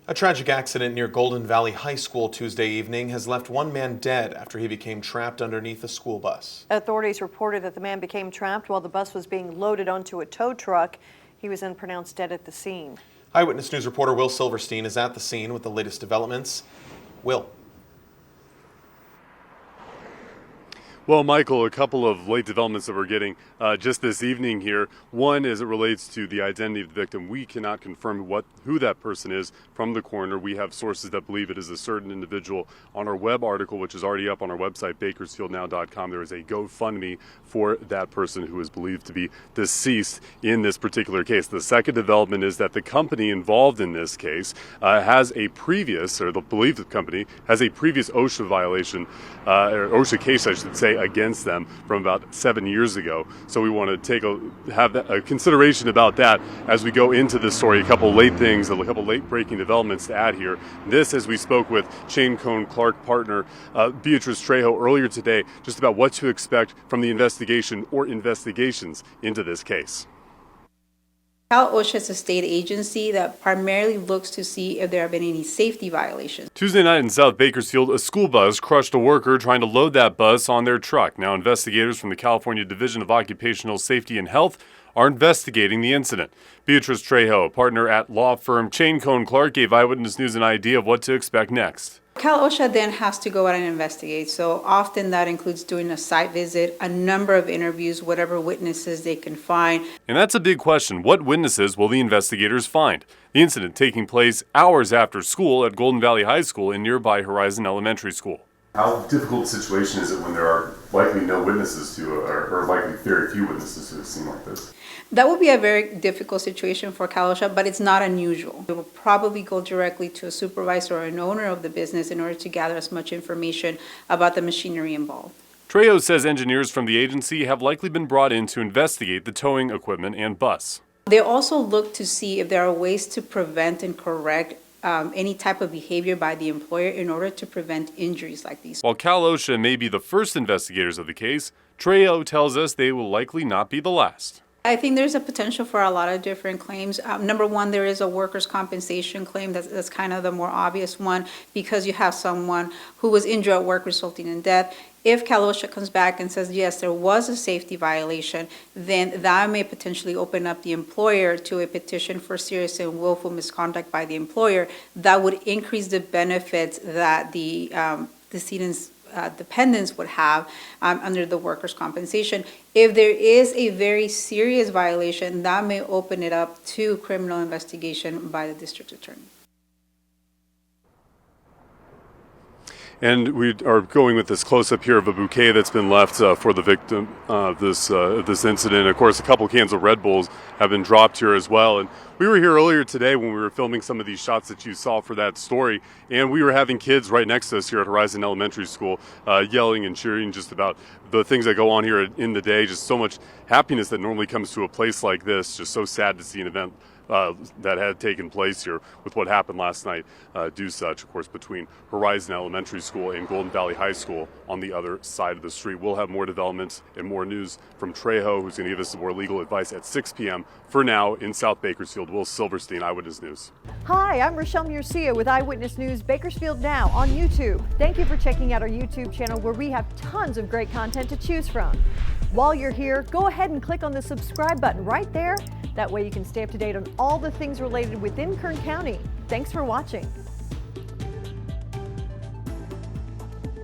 A tragic accident near Golden Valley High School Tuesday evening has left one man dead after he became trapped underneath a school bus. Authorities reported that the man became trapped while the bus was being loaded onto a tow truck. He was then pronounced dead at the scene. Eyewitness News reporter Will Silverstein is at the scene with the latest developments. Will. Well, Michael, a couple of late developments that we're getting just this evening here. One, as it relates to the identity of the victim, we cannot confirm who that person is from the coroner. We have sources that believe it is a certain individual. On our web article, which is already up on our website, BakersfieldNow.com, there is a GoFundMe for that person who is believed to be deceased in this particular case. The second development is that the company involved in this case has a previous, or the believed company has a previous OSHA violation, or OSHA case, I should say, against them from about 7 years ago. So we want to have a consideration about that as we go into this story. A couple late breaking developments to add here. This, as we spoke with Chain Cone Clark partner Beatrice Trejo earlier today, just about what to expect from the investigation or investigations into this case. CalOSHA is a state agency that primarily looks to see if there have been any safety violations. Tuesday night in South Bakersfield, a school bus crushed a worker trying to load that bus on their truck. Now, investigators from the California Division of Occupational Safety and Health are investigating the incident. Beatrice Trejo, a partner at law firm Chain Cone Clark, gave Eyewitness News an idea of what to expect next. CalOSHA then has to go out and investigate. So often that includes doing a site visit, a number of interviews, whatever witnesses they can find. And that's a big question. What witnesses will the investigators find? The incident taking place hours after school at Golden Valley High School in nearby Horizon Elementary School. How difficult a situation is it when there are likely no witnesses to, or likely very few witnesses to a scene like this? That would be a very difficult situation for CalOSHA, but it's not unusual. It will probably go directly to a supervisor or an owner of the business in order to gather as much information about the machinery involved. Trejo says engineers from the agency have likely been brought in to investigate the towing equipment and bus. They also look to see if there are ways to prevent and correct any type of behavior by the employer in order to prevent injuries like these. While CalOSHA may be the first investigators of the case, Trejo tells us they will likely not be the last. I think there's a potential for a lot of different claims. Number one, there is a workers' compensation claim. That's kind of the more obvious one because you have someone who was injured at work resulting in death. If CalOSHA comes back and says, yes, there was a safety violation, then that may potentially open up the employer to a petition for serious and willful misconduct by the employer. That would increase the benefits that the decedent's dependents would have under the workers' compensation. If there is a very serious violation, that may open it up to criminal investigation by the district attorney. And we are going with this close-up here of a bouquet that's been left for the victim of this incident. Of course, a couple cans of Red Bulls have been dropped here as well. And we were here earlier today when we were filming some of these shots that you saw for that story. And we were having kids right next to us here at Horizon Elementary School yelling and cheering just about the things that go on here in the day. Just so much happiness that normally comes to a place like this. Just so sad to see an event that had taken place here with what happened last night do such, of course, between Horizon Elementary School and Golden Valley High School on the other side of the street. We'll have more developments and more news from Trejo, who's going to give us some more legal advice at 6 p.m. For now, in South Bakersfield, Will Silverstein, Eyewitness News. Hi, I'm Rochelle Murcia with Eyewitness News Bakersfield Now on YouTube. Thank you for checking out our YouTube channel where we have tons of great content to choose from. While you're here, go ahead and click on the subscribe button right there. That way you can stay up to date on all the things related within Kern County. Thanks for watching.